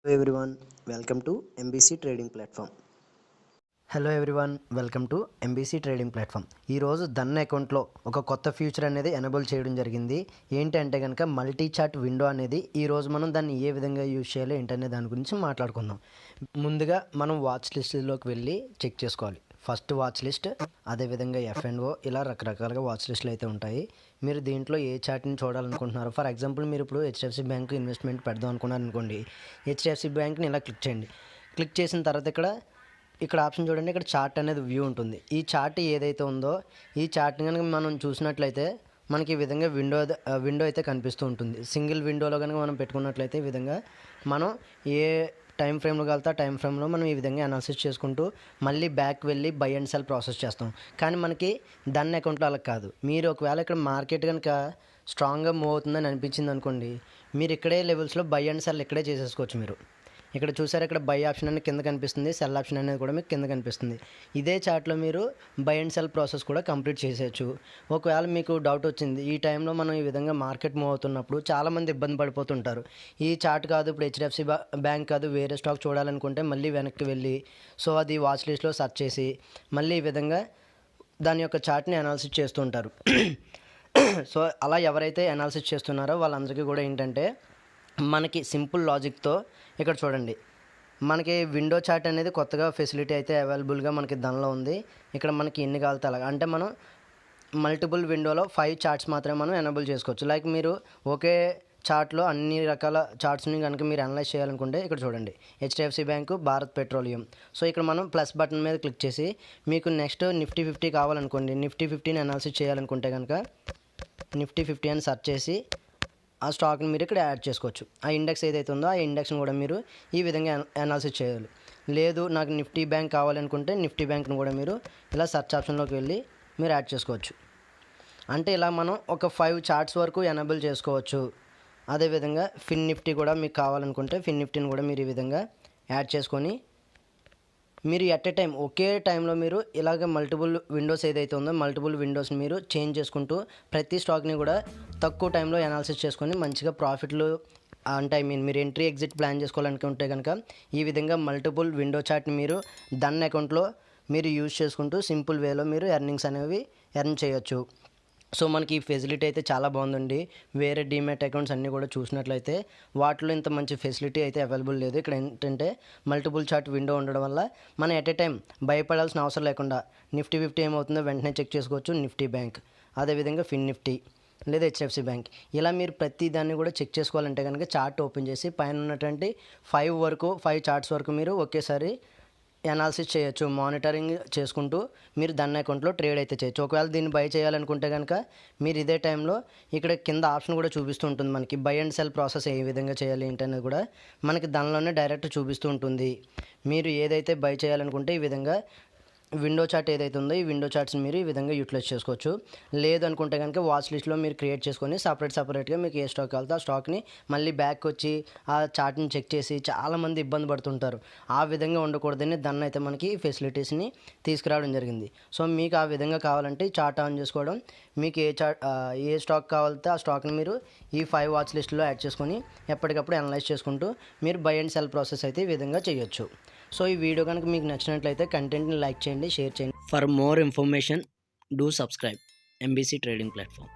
Hello everyone, welcome to MBC Trading Platform. ఈరోజు ధన్ అకౌంట్లో ఒక కొత్త ఫీచర్ అనేది ఎనేబుల్ చేయడం జరిగింది. ఏంటంటే కనుక మల్టీ చాట్ విండో అనేది ఈరోజు మనం దాన్ని ఏ విధంగా యూజ్ చేయాలో ఏంటనే దాని గురించి మాట్లాడుకుందాం. ముందుగా మనం వాచ్ లిస్ట్లోకి వెళ్ళి చెక్ చేసుకోవాలి. ఫస్ట్ వాచ్ లిస్ట్, అదేవిధంగా ఎఫ్ఎన్ఓ, ఇలా రకరకాలుగా వాచ్ లిస్టులు అయితే ఉంటాయి. మీరు దీంట్లో ఏ చాట్ని చూడాలనుకుంటున్నారు, ఫర్ ఎగ్జాంపుల్ మీరు ఇప్పుడు హెచ్డిఎఫ్సి బ్యాంక్ ఇన్వెస్ట్మెంట్ పెడదాం అనుకున్నారు అనుకోండి. హెచ్డిఎఫ్సి బ్యాంక్ని ఇలా క్లిక్ చేయండి. క్లిక్ చేసిన తర్వాత ఇక్కడ ఆప్షన్ చూడండి, ఇక్కడ చార్ట్ అనేది వ్యూ ఉంటుంది. ఈ చార్ట్ ఏదైతే ఉందో ఈ చార్ట్ని కనుక మనం చూసినట్లయితే మనకి ఈ విధంగా విండో అయితే కనిపిస్తూ ఉంటుంది. సింగిల్ విండోలో కనుక మనం పెట్టుకున్నట్లయితే ఈ విధంగా మనం ఏ టైం ఫ్రేమ్లో కలితే ఆ టైం ఫ్రేమ్లో మనం ఈ విధంగా అనాలిసిస్ చేసుకుంటూ మళ్ళీ బ్యాక్ వెళ్ళి బై అండ్ సెల్ ప్రాసెస్ చేస్తాం. కానీ మనకి ధన్ అకౌంట్లో అలా కాదు. మీరు ఒకవేళ ఇక్కడ మార్కెట్ కనుక స్ట్రాంగ్గా మూవ్ అవుతుందని అనిపించింది అనుకోండి, మీరు ఇక్కడే లెవెల్స్లో బై అండ్ సెల్ ఇక్కడే చేసేసుకోవచ్చు. మీరు ఇక్కడ చూసారు, ఇక్కడ బై ఆప్షన్ అనేది కింద కనిపిస్తుంది, సెల్ ఆప్షన్ అనేది కూడా మీకు కింద కనిపిస్తుంది. ఇదే చార్ట్లో మీరు బై అండ్ సెల్ ప్రాసెస్ కూడా కంప్లీట్ చేసేయచ్చు. ఒకవేళ మీకు డౌట్ వచ్చింది, ఈ టైంలో మనం ఈ విధంగా మార్కెట్ మూవ్ అవుతున్నప్పుడు చాలామంది ఇబ్బంది పడిపోతుంటారు. ఈ చార్ట్ కాదు, ఇప్పుడు హెచ్డిఎఫ్సి బ్యాంక్ కాదు, వేరే స్టాక్ చూడాలనుకుంటే మళ్ళీ వెనక్కి వెళ్ళి అది వాచ్ లిస్ట్లో సెర్చ్ చేసి మళ్ళీ ఈ విధంగా దాని యొక్క చార్ట్ని అనాలిసిస్ చేస్తూ ఉంటారు. సో అలా ఎవరైతే అనాలిసిస్ చేస్తున్నారో వాళ్ళందరికీ కూడా ఏంటంటే మనకి సింపుల్ లాజిక్తో ఇక్కడ చూడండి, మనకి విండో చార్ట్ అనేది కొత్తగా ఫెసిలిటీ అయితే అవైలబుల్గా మనకి దానిలో ఉంది. ఇక్కడ మనకి ఎన్ని కావాలితే అలాగా, అంటే మనం మల్టిపుల్ విండోలో 5 చార్ట్స్ మాత్రమే మనం ఎనేబుల్ చేసుకోవచ్చు. లైక్ మీరు ఒకే చార్ట్లో అన్ని రకాల చార్ట్స్ని కనుక మీరు అనలైజ్ చేయాలనుకుంటే ఇక్కడ చూడండి, HDFC bank, Bharat petroleum. So ఇక్కడ మనం ప్లస్ బటన్ మీద క్లిక్ చేసి మీకు నెక్స్ట్ నిఫ్టీ 50 కావాలనుకోండి, నిఫ్టీ 50ని అనాలిసిస్ చేయాలనుకుంటే కనుక నిఫ్టీ 50 అని సెర్చ్ చేసి ఆ స్టాక్ని మీరు ఇక్కడ యాడ్ చేసుకోవచ్చు. ఆ ఇండెక్స్ ఏదైతే ఉందో ఆ ఇండెక్స్ని కూడా మీరు ఈ విధంగా అనాలిసిస్ చేయాలి. లేదు నాకు నిఫ్టీ బ్యాంక్ కావాలనుకుంటే నిఫ్టీ బ్యాంక్ని కూడా మీరు ఇలా సెర్చ్ ఆప్షన్లోకి వెళ్ళి మీరు యాడ్ చేసుకోవచ్చు. అంటే ఇలా మనం ఒక 5 చార్ట్స్ వరకు ఎనేబుల్ చేసుకోవచ్చు. అదేవిధంగా ఫిన్ నిఫ్టీ కూడా మీకు కావాలనుకుంటే ఫిన్ నిఫ్టీని కూడా మీరు ఈ విధంగా యాడ్ చేసుకొని మీరు ఎట్ ఏ టైం ఒకే టైంలో మీరు ఇలాగ మల్టిపుల్ విండోస్ ఏదైతే ఉందో మల్టిపుల్ విండోస్ని మీరు చేంజ్ చేసుకుంటూ ప్రతి స్టాక్ని కూడా తక్కువ టైంలో అనాలిసిస్ చేసుకొని మంచిగా ప్రాఫిట్లు అంటే మీరు ఎంట్రీ ఎగ్జిట్ ప్లాన్ చేసుకోవాలనుకుంటే కనుక ఈ విధంగా మల్టిపుల్ విండో చార్ట్ని మీరు ధన్ అకౌంట్లో మీరు యూజ్ చేసుకుంటూ సింపుల్ వేలో మీరు ఎర్నింగ్స్ అనేవి ఎర్న్ చేయొచ్చు. సో మనకి ఈ ఫెసిలిటీ అయితే చాలా బాగుందండి. వేరే డీమ్యాట్ అకౌంట్స్ అన్నీ కూడా చూసినట్లయితే వాటిలో ఇంత మంచి ఫెసిలిటీ అయితే అవైలబుల్ లేదు. ఇక్కడ ఏంటంటే మల్టిపుల్ చార్ట్ విండో ఉండడం వల్ల మనం ఎట్ ఏ టైం భయపడాల్సిన అవసరం లేకుండా నిఫ్టీ 50 ఏమవుతుందో వెంటనే చెక్ చేసుకోవచ్చు. నిఫ్టీ బ్యాంక్, అదేవిధంగా ఫిన్ నిఫ్టీ లేదా హెచ్డిఎఫ్సి బ్యాంక్, ఇలా మీరు ప్రతి దాన్ని కూడా చెక్ చేసుకోవాలంటే కనుక చార్ట్ ఓపెన్ చేసి పైన ఉన్నటువంటి 5 చార్ట్స్ వరకు మీరు ఒకేసారి అనాలిసిస్ చేయొచ్చు. మానిటరింగ్ చేసుకుంటూ మీరు ధన్ అకౌంట్లో ట్రేడ్ అయితే చేయొచ్చు. ఒకవేళ దీన్ని బై చేయాలనుకుంటే కనుక మీరు ఇదే టైంలో ఇక్కడ కింద ఆప్షన్ కూడా చూపిస్తూ ఉంటుంది. మనకి బై అండ్ సెల్ ప్రాసెస్ ఏ విధంగా చేయాలి ఏంటనేది కూడా మనకి దానిలోనే డైరెక్ట్ చూపిస్తూ ఉంటుంది. మీరు ఏదైతే బై చేయాలనుకుంటే ఈ విధంగా విండో చార్ట్ ఏదైతే ఉందో ఈ విండో చార్ట్స్ని మీరు ఈ విధంగా యూటిలైజ్ చేసుకోవచ్చు. లేదనుకుంటే కనుక వాచ్ లిస్ట్లో మీరు క్రియేట్ చేసుకొని సపరేట్గా మీకు ఏ స్టాక్ కావాలో ఆ స్టాక్ని మళ్ళీ బ్యాక్ వచ్చి ఆ చార్ట్ని చెక్ చేసి చాలామంది ఇబ్బంది పడుతుంటారు. ఆ విధంగా ఉండకూడదని దాన్ని అయితే మనకి ఈ ఫెసిలిటీస్ని తీసుకురావడం జరిగింది. సో మీకు ఆ విధంగా కావాలంటే చార్ట్ ఆన్ చేసుకోవడం, మీకు ఏ స్టాక్ కావాలితే ఆ స్టాక్ని మీరు ఈ 5 వాచ్ లిస్ట్లో యాడ్ చేసుకొని ఎప్పటికప్పుడు అనలైజ్ చేసుకుంటూ మీరు బై అండ్ సెల్ ప్రాసెస్ అయితే ఈ విధంగా చేయొచ్చు. సో ఈ వీడియో కనుక మీకు నచ్చినట్లయితే కంటెంట్ని లైక్ చేయండి, షేర్ చేయండి. For more information do subscribe MBC trading platform.